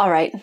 All right,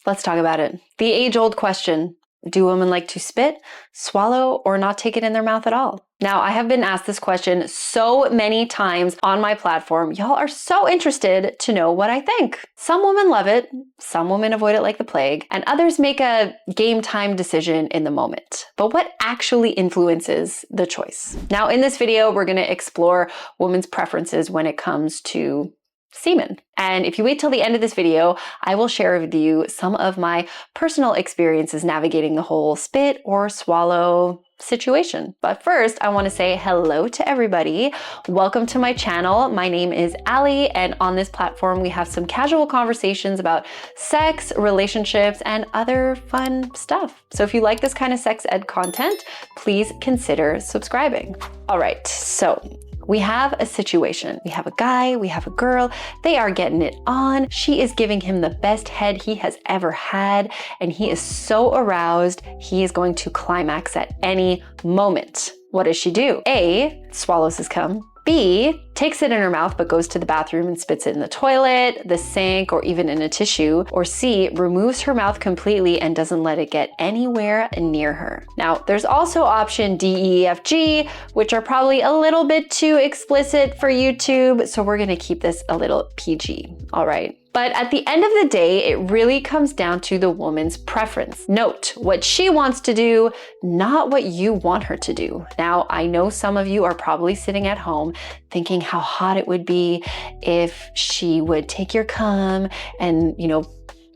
let's talk about it. The age-old question, do women like to spit, swallow, or not take it in their mouth at all? Now, I have been asked this question so many times on my platform. Y'all are so interested to know what I think. Some women love it, some women avoid it like the plague, and others make a game time decision in the moment. But what actually influences the choice? Now, in this video, we're gonna explore women's preferences when it comes to semen. And if you wait till the end of this video, I will share with you some of my personal experiences navigating the whole spit or swallow situation. But first, I want to say hello to everybody. Welcome to my channel. My name is Ali, and on this platform, we have some casual conversations about sex, relationships, and other fun stuff. So if you like this kind of sex ed content, please consider subscribing. All right, so we have a situation. We have a guy, we have a girl, they are getting it on. She is giving him the best head he has ever had, and he is so aroused, he is going to climax at any moment. What does she do? A, swallows his cum. B, takes it in her mouth but goes to the bathroom and spits it in the toilet, the sink, or even in a tissue. Or C, removes her mouth completely and doesn't let it get anywhere near her. Now, there's also option D, E, F, G, which are probably a little bit too explicit for YouTube, so we're gonna keep this a little PG, all right? But at the end of the day, it really comes down to the woman's preference. Note what she wants to do, not what you want her to do. Now, I know some of you are probably sitting at home thinking how hot it would be if she would take your cum and,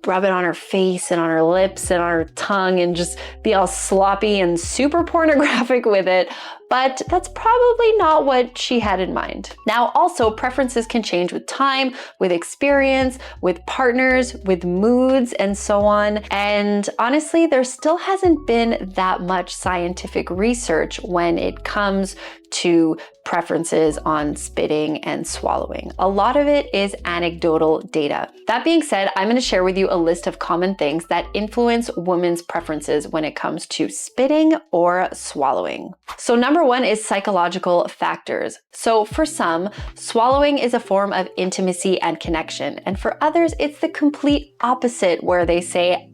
rub it on her face and on her lips and on her tongue and just be all sloppy and super pornographic with it. But that's probably not what she had in mind. Now, also, preferences can change with time, with experience, with partners, with moods, and so on. And honestly, there still hasn't been that much scientific research when it comes to preferences on spitting and swallowing. A lot of it is anecdotal data. That being said, I'm going to share with you a list of common things that influence women's preferences when it comes to spitting or swallowing. So number one is psychological factors. So for some, swallowing is a form of intimacy and connection. And for others, it's the complete opposite, where they say,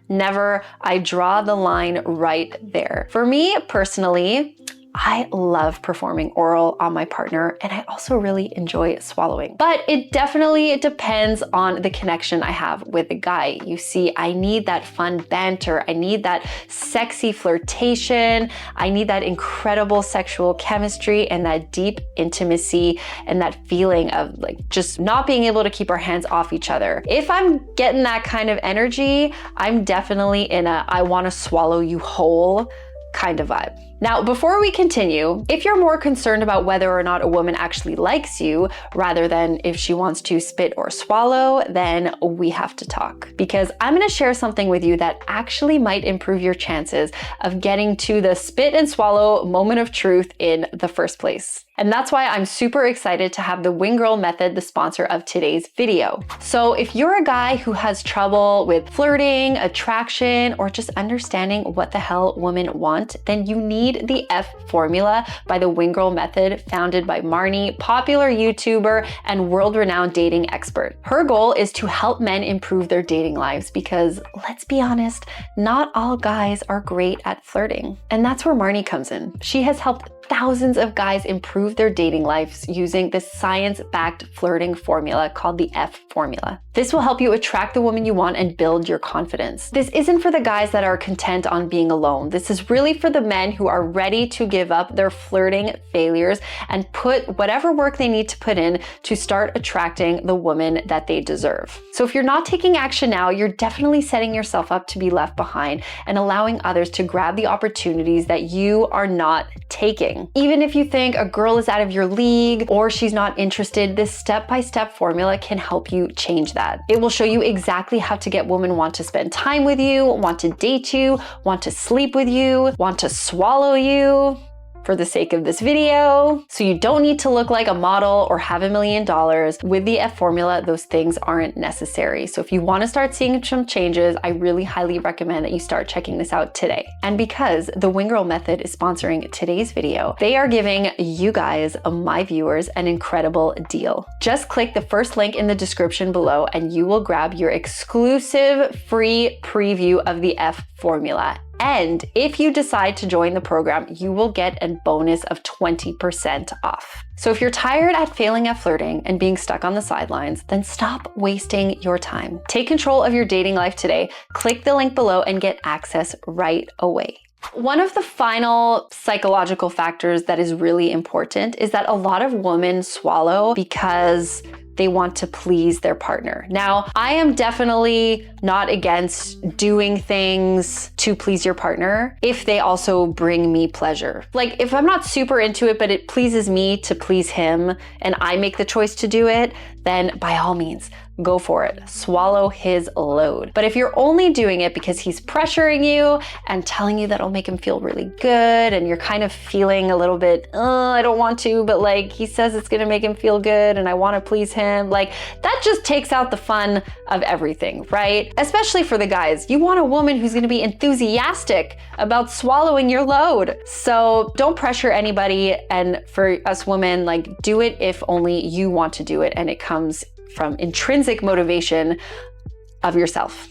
never, I draw the line right there. For me personally, I love performing oral on my partner, and I also really enjoy swallowing. But it definitely depends on the connection I have with the guy. You see, I need that fun banter. I need that sexy flirtation. I need that incredible sexual chemistry and that deep intimacy and that feeling of just not being able to keep our hands off each other. If I'm getting that kind of energy, I'm definitely in a I want to swallow you whole kind of vibe. Now, before we continue, if you're more concerned about whether or not a woman actually likes you rather than if she wants to spit or swallow, then we have to talk, because I'm going to share something with you that actually might improve your chances of getting to the spit and swallow moment of truth in the first place. And that's why I'm super excited to have the Wing Girl Method, the sponsor of today's video. So if you're a guy who has trouble with flirting, attraction, or just understanding what the hell women want, then you need the F formula by the Wing Girl Method, founded by Marnie, popular YouTuber and world-renowned dating expert. Her goal is to help men improve their dating lives because, let's be honest, not all guys are great at flirting. And that's where Marnie comes in. She has helped thousands of guys improve their dating lives using this science-backed flirting formula called the F formula. This will help you attract the woman you want and build your confidence. This isn't for the guys that are content on being alone. This is really for the men who are ready to give up their flirting failures and put whatever work they need to put in to start attracting the woman that they deserve. So if you're not taking action now, you're definitely setting yourself up to be left behind and allowing others to grab the opportunities that you are not taking. Even if you think a girl is out of your league or she's not interested, this step-by-step formula can help you change that. It will show you exactly how to get women want to spend time with you, want to date you, want to sleep with you, want to swallow you. for the sake of this video. So you don't need to look like a model or have $1 million. With the F formula, those things aren't necessary. So if you want to start seeing some changes, I really highly recommend that you start checking this out today. And because the Wing Girl Method is sponsoring today's video, they are giving you guys, my viewers, an incredible deal. Just click the first link in the description below and you will grab your exclusive free preview of the F formula. And if you decide to join the program, you will get a bonus of 20% off. So if you're tired at failing at flirting and being stuck on the sidelines, then stop wasting your time. Take control of your dating life today. Click the link below and get access right away. One of the final psychological factors that is really important is that a lot of women swallow because they want to please their partner. Now, I am definitely not against doing things to please your partner if they also bring me pleasure. Like if I'm not super into it, but it pleases me to please him and I make the choice to do it, then by all means, go for it. Swallow his load. But if you're only doing it because he's pressuring you and telling you that it'll make him feel really good and you're kind of feeling a little bit, I don't want to, but like he says it's gonna make him feel good and I wanna please him, like that just takes out the fun of everything, right? Especially for the guys. You want a woman who's gonna be enthusiastic about swallowing your load. So don't pressure anybody, and for us women, like do it if only you want to do it and it comes from intrinsic motivation of yourself,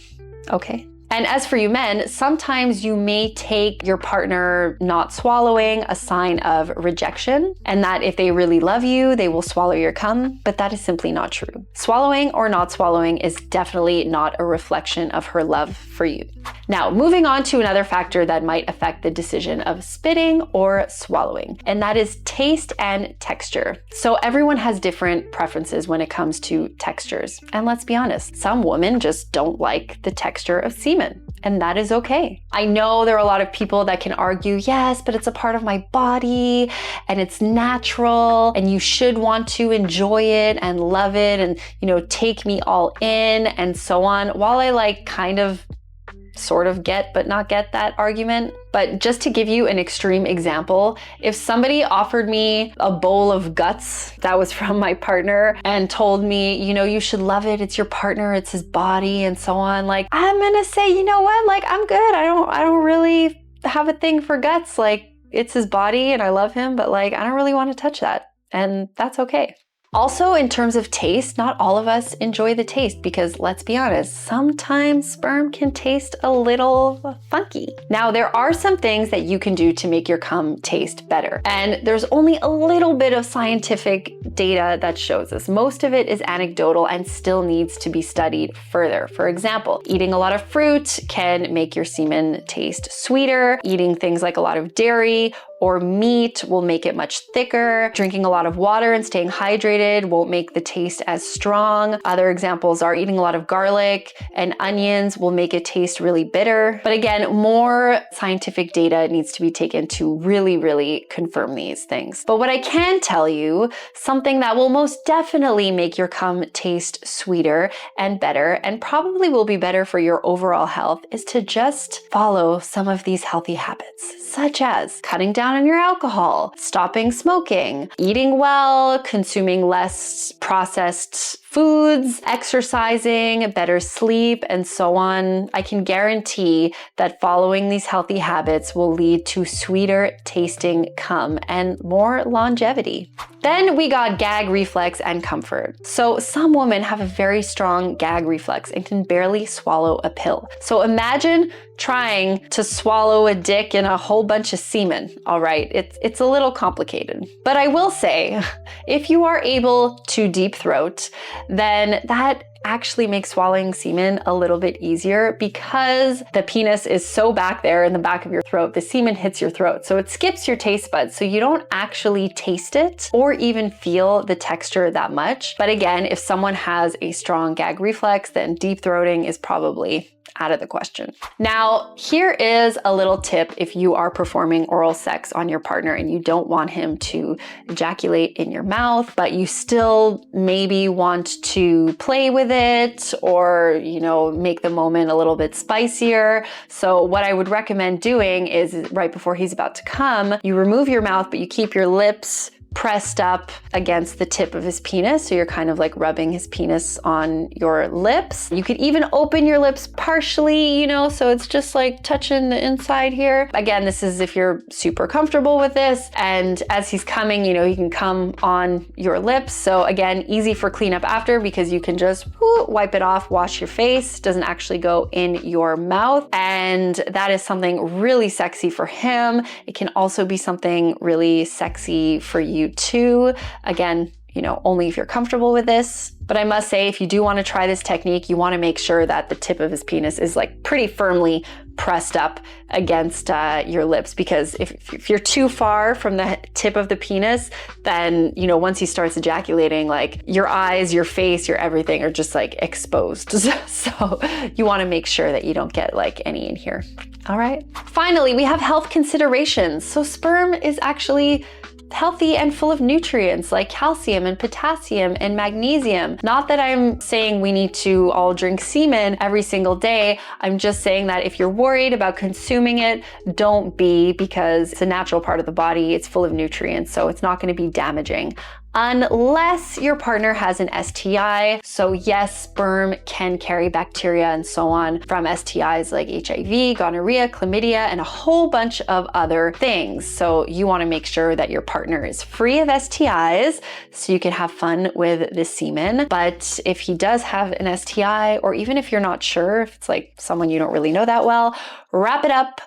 okay? And as for you men, sometimes you may take your partner not swallowing a sign of rejection, and that if they really love you, they will swallow your cum, but that is simply not true. Swallowing or not swallowing is definitely not a reflection of her love for you. Now, moving on to another factor that might affect the decision of spitting or swallowing, and that is taste and texture. So everyone has different preferences when it comes to textures. And let's be honest, some women just don't like the texture of semen. And that is okay. I know there are a lot of people that can argue, yes, but it's a part of my body and it's natural and you should want to enjoy it and love it and, take me all in and so on. While I like kind of sort of get but not get that argument. But just to give you an extreme example, if somebody offered me a bowl of guts that was from my partner and told me, you should love it, it's your partner, it's his body and so on, like I'm gonna say, you know what, like I'm good. I don't really have a thing for guts. Like it's his body and I love him, but like I don't really want to touch that. And that's okay. Also, in terms of taste, not all of us enjoy the taste because let's be honest, sometimes sperm can taste a little funky. Now, there are some things that you can do to make your cum taste better. And there's only a little bit of scientific data that shows this. Most of it is anecdotal and still needs to be studied further. For example, eating a lot of fruit can make your semen taste sweeter. Eating things like a lot of dairy or meat will make it much thicker. Drinking a lot of water and staying hydrated won't make the taste as strong. Other examples are eating a lot of garlic and onions will make it taste really bitter. But again, more scientific data needs to be taken to really, really confirm these things. But what I can tell you, something that will most definitely make your cum taste sweeter and better, and probably will be better for your overall health, is to just follow some of these healthy habits, such as cutting down on your alcohol, stopping smoking, eating well, consuming less processed foods, exercising, better sleep, and so on. I can guarantee that following these healthy habits will lead to sweeter tasting cum and more longevity. Then we got gag reflex and comfort. So some women have a very strong gag reflex and can barely swallow a pill. So imagine trying to swallow a dick and a whole bunch of semen. All right, it's a little complicated. But I will say, if you are able to deep throat, then that actually makes swallowing semen a little bit easier because the penis is so back there in the back of your throat, the semen hits your throat. So it skips your taste buds. So you don't actually taste it or even feel the texture that much. But again, if someone has a strong gag reflex, then deep throating is probably out of the question. Now, here is a little tip if you are performing oral sex on your partner and you don't want him to ejaculate in your mouth, but you still maybe want to play with it or, make the moment a little bit spicier. So what I would recommend doing is right before he's about to come, you remove your mouth, but you keep your lips pressed up against the tip of his penis. So you're kind of like rubbing his penis on your lips. You could even open your lips partially, so it's just like touching the inside here. Again, this is if you're super comfortable with this. And as he's coming, he can come on your lips. So again, easy for cleanup after because you can just wipe it off, wash your face. It doesn't actually go in your mouth. And that is something really sexy for him. It can also be something really sexy for you too. Again, only if you're comfortable with this. But I must say, if you do want to try this technique, you want to make sure that the tip of his penis is like pretty firmly pressed up against your lips, because if you're too far from the tip of the penis, then, once he starts ejaculating, like your eyes, your face, your everything are just like exposed. So you want to make sure that you don't get like any in here. All right. Finally, we have health considerations. So sperm is actually healthy and full of nutrients like calcium and potassium and magnesium. Not that I'm saying we need to all drink semen every single day. I'm just saying that if you're worried about consuming it, don't be, because it's a natural part of the body. It's full of nutrients, so it's not going to be damaging. Unless your partner has an STI. So yes, sperm can carry bacteria and so on from STIs like HIV, gonorrhea, chlamydia, and a whole bunch of other things. So you want to make sure that your partner is free of STIs so you can have fun with the semen. But if he does have an STI, or even if you're not sure, if it's like someone you don't really know that well, wrap it up,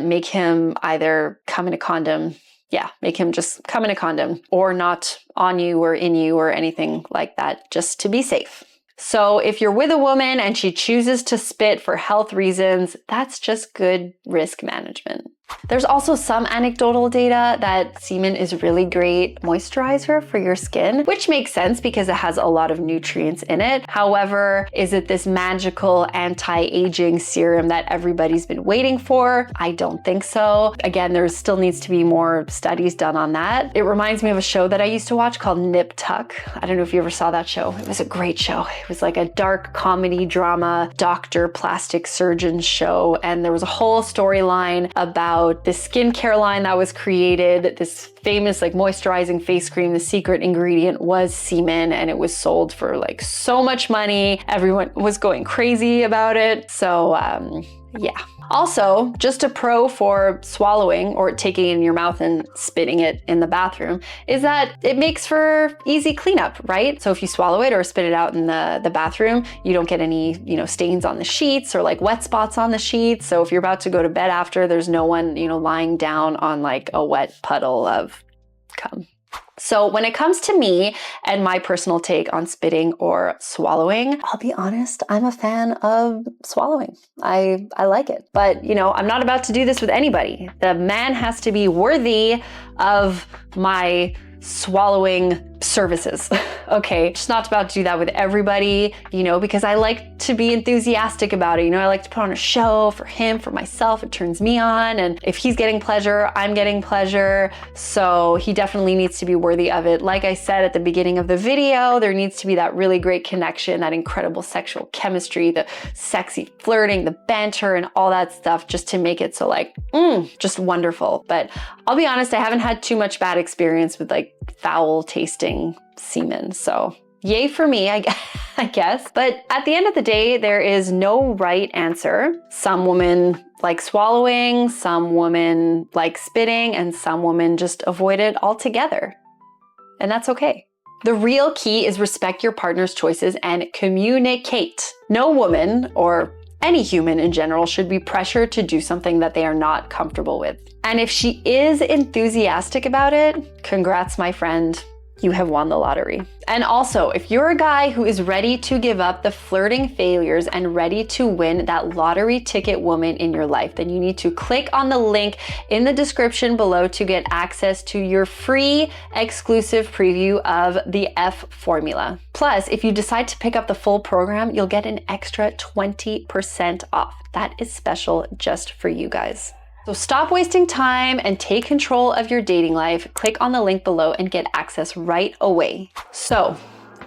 make him either come in a condom. Yeah, make him just come in a condom or not on you or in you or anything like that, just to be safe. So if you're with a woman and she chooses to spit for health reasons, that's just good risk management. There's also some anecdotal data that semen is really great moisturizer for your skin, which makes sense because it has a lot of nutrients in it. However, is it this magical anti-aging serum that everybody's been waiting for? I don't think so. Again, there still needs to be more studies done on that. It reminds me of a show that I used to watch called Nip Tuck. I don't know if you ever saw that show. It was a great show. It was like a dark comedy drama, doctor, plastic surgeon show. And there was a whole storyline about this skincare line that was created, this famous like moisturizing face cream. The secret ingredient was semen, and it was sold for like so much money. Everyone was going crazy about it. So yeah. Also, just a pro for swallowing or taking it in your mouth and spitting it in the bathroom is that it makes for easy cleanup, right? So if you swallow it or spit it out in the bathroom, you don't get any, stains on the sheets or like wet spots on the sheets. So if you're about to go to bed after, there's no one, lying down on like a wet puddle of cum. So when it comes to me and my personal take on spitting or swallowing, I'll be honest, I'm a fan of swallowing. I like it. But, I'm not about to do this with anybody. The man has to be worthy of my swallowing services. Okay, just not about to do that with everybody, because I like to be enthusiastic about it. I like to put on a show for him, for myself. It turns me on. And if he's getting pleasure, I'm getting pleasure. So he definitely needs to be worthy of it. Like I said at the beginning of the video, there needs to be that really great connection, that incredible sexual chemistry, the sexy flirting, the banter, and all that stuff, just to make it so like, just wonderful. But I'll be honest, I haven't had too much bad experience with like foul tasting semen. So yay for me, I guess. But at the end of the day, there is no right answer. Some women like swallowing, some women like spitting, and some women just avoid it altogether. And that's okay. The real key is respect your partner's choices and communicate. No woman, or any human in general, should be pressured to do something that they are not comfortable with. And if she is enthusiastic about it, congrats, my friend. you have won the lottery. And also, if you're a guy who is ready to give up the flirting failures and ready to win that lottery ticket woman in your life, then you need to click on the link in the description below to get access to your free exclusive preview of the F formula. Plus, if you decide to pick up the full program, you'll get an extra 20% off. That is special just for you guys. So stop wasting time and take control of your dating life. Click on the link below and get access right away. So,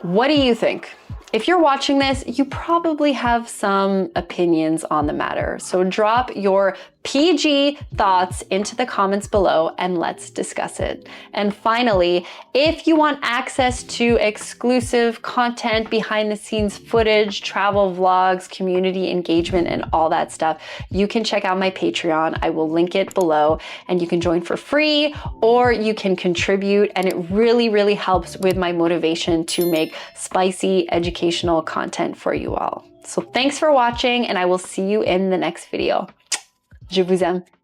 what do you think? If you're watching this, you probably have some opinions on the matter. So drop your PG thoughts into the comments below and let's discuss it. And finally, if you want access to exclusive content, behind the scenes footage, travel vlogs, community engagement, and all that stuff, you can check out my Patreon. I will link it below and you can join for free or you can contribute, and it really, really helps with my motivation to make spicy educational content for you all. So thanks for watching and I will see you in the next video. Je vous aime.